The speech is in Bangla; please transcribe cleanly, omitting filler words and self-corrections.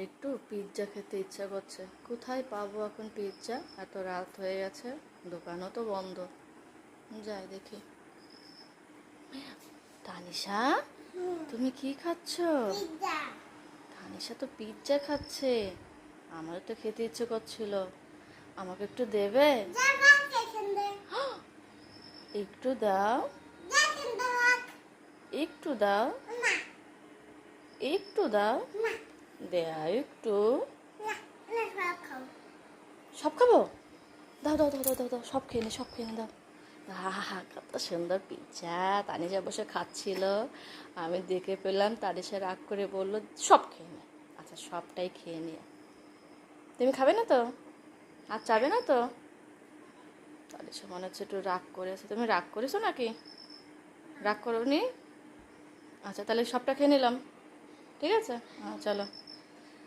একটু পিৎজা খেতে ইচ্ছা করছে। কোথায় পাবো এখন পিৎজা? এত রাত হয়ে গেছে, দোকানও তো বন্ধ। যাই দেখি। তানিশা, তুমি কি খাচ্ছ? তানিশা তো পিৎজা খাচ্ছে। আমারও তো খেতে ইচ্ছে করছিল। আমাকে একটু দেবে? একটু দাও, একটু দাও, একটু দাও, দেয়া একটু। সব খাবো? দাও দাও দাও দাও দাও দাও, সব খেয়ে নে, সব খেয়ে নে, দাও। আহা, কত সুন্দর পিৎজা! তানিশা বসে খাচ্ছিল, আমি দেখে পেলাম। তানিশা রাগ করে বলল, সব খেয়ে নে। আচ্ছা, সবটাই খেয়ে নিয়ে। তুমি খাবে না তো? আর চাবে না তো? তানিশা মনে হচ্ছে একটু রাগ করেছে। তুমি রাগ করেছো নাকি? রাগ করোনি? আচ্ছা, তাহলে সবটা খেয়ে নিলাম। ঠিক আছে, চলো।